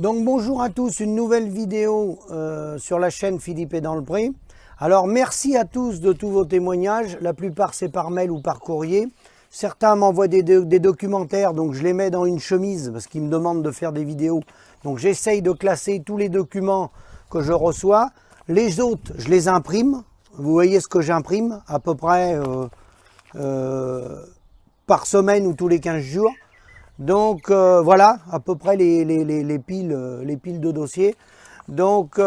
Donc bonjour à tous, une nouvelle vidéo sur la chaîne Philippe est dans le pré. Alors merci à tous de tous vos témoignages, la plupart c'est par mail ou par courrier. Certains m'envoient des documentaires, donc je les mets dans une chemise parce qu'ils me demandent de faire des vidéos. Donc j'essaye de classer tous les documents que je reçois. Les autres, je les imprime. Vous voyez ce que j'imprime, à peu près par semaine ou tous les 15 jours. Donc voilà, à peu près les piles de dossiers. Donc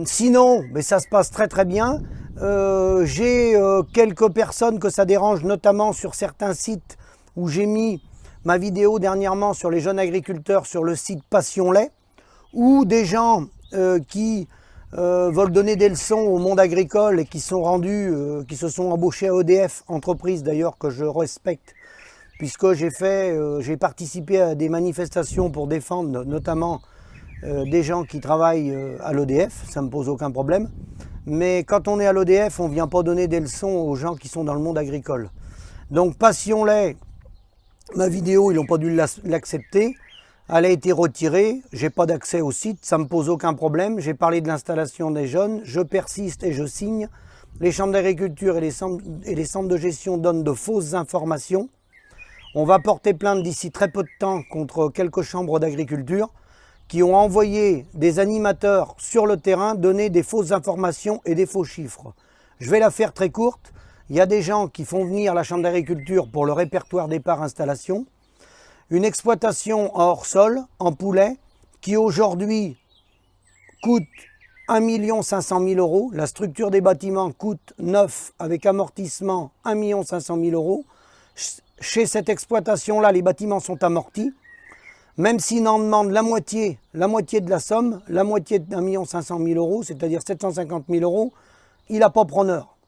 sinon, mais ça se passe très bien. J'ai quelques personnes que ça dérange, notamment sur certains sites où j'ai mis ma vidéo dernièrement sur les jeunes agriculteurs sur le site Passion Lait, ou des gens qui veulent donner des leçons au monde agricole et qui sont rendus, qui se sont embauchés à EDF, entreprise d'ailleurs que je respecte, puisque j'ai participé à des manifestations pour défendre notamment des gens qui travaillent à l'EDF, ça ne me pose aucun problème. Mais quand on est à l'EDF, on ne vient pas donner des leçons aux gens qui sont dans le monde agricole. Donc Passion Lait, ma vidéo, ils n'ont pas dû l'accepter. Elle a été retirée, j'ai pas d'accès au site, ça ne me pose aucun problème. J'ai parlé de l'installation des jeunes, je persiste et je signe. Les chambres d'agriculture et les centres de gestion donnent de fausses informations. On va porter plainte d'ici très peu de temps contre quelques chambres d'agriculture qui ont envoyé des animateurs sur le terrain donner des fausses informations et des faux chiffres. Je vais la faire très courte. Il y a des gens qui font venir la chambre d'agriculture pour le répertoire départ installation. Une exploitation hors sol, en poulet, qui aujourd'hui coûte 1 500 000 €. La structure des bâtiments coûte neuf avec amortissement 1 500 000 €. Chez cette exploitation-là, les bâtiments sont amortis. Même s'il en demande la moitié de la somme, la moitié d'1 500 000 €, c'est-à-dire 750 000 €, il n'a pas preneur.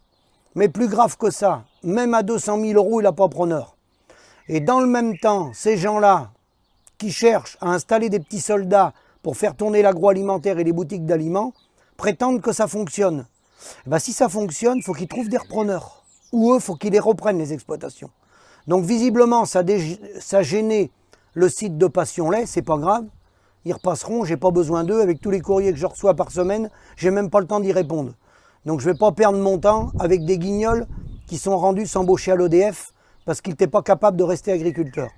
Mais plus grave que ça, même à 200 000 €, il n'a pas preneur. Et dans le même temps, ces gens-là qui cherchent à installer des petits soldats pour faire tourner l'agroalimentaire et les boutiques d'aliments, prétendent que ça fonctionne. Et bien, si ça fonctionne, il faut qu'ils trouvent des repreneurs. Ou eux, il faut qu'ils les reprennent, les exploitations. Donc visiblement, ça gênait le site de Passion Lait, c'est pas grave. Ils repasseront, j'ai pas besoin d'eux. Avec tous les courriers que je reçois par semaine, j'ai même pas le temps d'y répondre. Donc je vais pas perdre mon temps avec des guignols qui sont rendus s'embaucher à l'EDF parce qu'ils n'étaient pas capables de rester agriculteurs.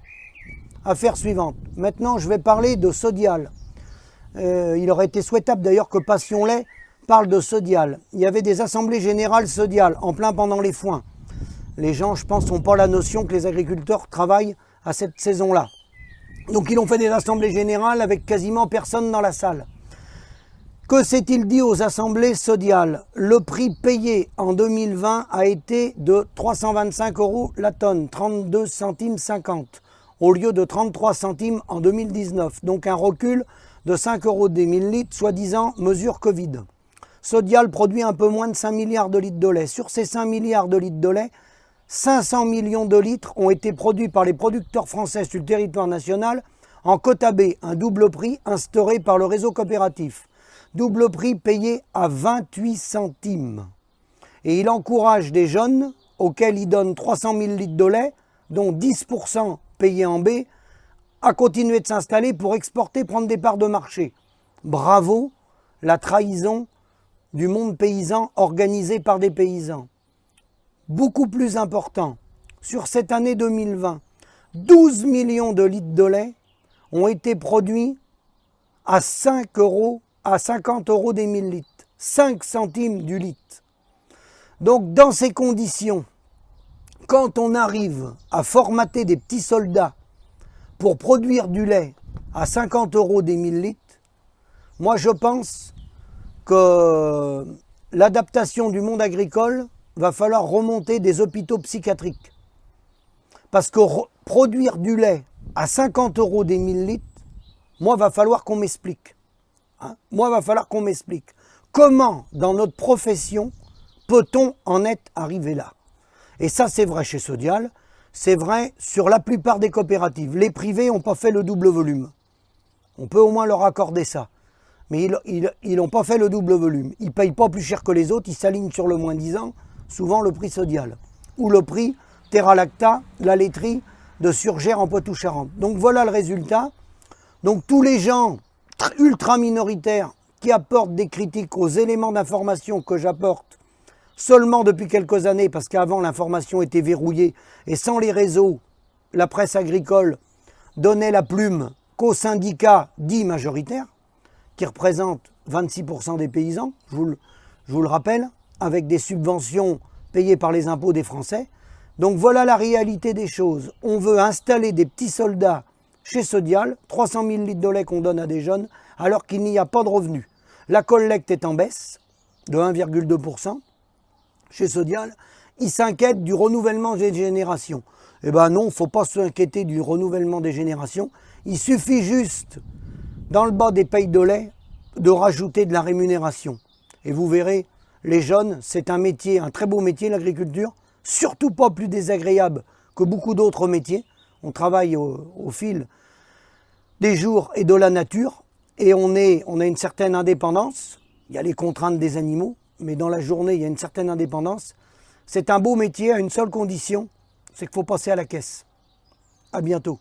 Affaire suivante. Maintenant, je vais parler de Sodial. Il aurait été souhaitable d'ailleurs que Passion Lait parle de Sodial. Il y avait des assemblées générales Sodial en plein pendant les foins. Les gens, je pense, n'ont pas la notion que les agriculteurs travaillent à cette saison-là. Donc ils ont fait des assemblées générales avec quasiment personne dans la salle. Que s'est-il dit aux assemblées Sodial? Le prix payé en 2020 a été de 325 € la tonne, 32 centimes 50, au lieu de 33 centimes en 2019. Donc un recul de 5 € des 1000 litres, soi-disant mesure Covid. Sodial produit un peu moins de 5 milliards de litres de lait. Sur ces 5 milliards de litres de lait, 500 millions de litres ont été produits par les producteurs français sur le territoire national en quota B, un double prix instauré par le réseau coopératif. Double prix payé à 28 centimes. Et il encourage des jeunes auxquels il donne 300 000 litres de lait, dont 10% payés en B, à continuer de s'installer pour exporter, prendre des parts de marché. Bravo, la trahison du monde paysan organisé par des paysans. Beaucoup plus important, sur cette année 2020, 12 millions de litres de lait ont été produits à 50 € des 1000 litres, 5 centimes du litre. Donc dans ces conditions, quand on arrive à formater des petits soldats pour produire du lait à 50 € des 1000 litres, moi je pense que l'adaptation du monde agricole va falloir remonter des hôpitaux psychiatriques. Parce que produire du lait à 50 € des 1000 litres, moi, va falloir qu'on m'explique. Moi, va falloir qu'on m'explique. Comment, dans notre profession, peut-on en être arrivé là? Et ça, c'est vrai chez Sodial, c'est vrai sur la plupart des coopératives. Les privés n'ont pas fait le double volume. On peut au moins leur accorder ça. Mais ils n'ont pas fait le double volume. Ils ne payent pas plus cher que les autres, ils s'alignent sur le moins 10 ans, souvent le prix Sodial. Ou le prix Terra Lacta, la laiterie de Surgères en Poitou-Charentes. Donc voilà le résultat. Donc tous les gens ultra minoritaires qui apportent des critiques aux éléments d'information que j'apporte seulement depuis quelques années, parce qu'avant l'information était verrouillée et sans les réseaux, la presse agricole donnait la plume qu'aux syndicats dits majoritaires, qui représentent 26% des paysans, je vous le rappelle, avec des subventions payées par les impôts des Français. Donc voilà la réalité des choses. On veut installer des petits soldats chez Sodial, 300 000 litres de lait qu'on donne à des jeunes, alors qu'il n'y a pas de revenus. La collecte est en baisse de 1,2% chez Sodial. Ils s'inquiètent du renouvellement des générations. Eh bien non, il ne faut pas s'inquiéter du renouvellement des générations. Il suffit juste, dans le bas des payes de lait, de rajouter de la rémunération. Et vous verrez, les jeunes, c'est un métier, un très beau métier, l'agriculture, surtout pas plus désagréable que beaucoup d'autres métiers. On travaille au fil des jours et de la nature, et on a une certaine indépendance. Il y a les contraintes des animaux, mais dans la journée, il y a une certaine indépendance. C'est un beau métier à une seule condition, c'est qu'il faut passer à la caisse. À bientôt.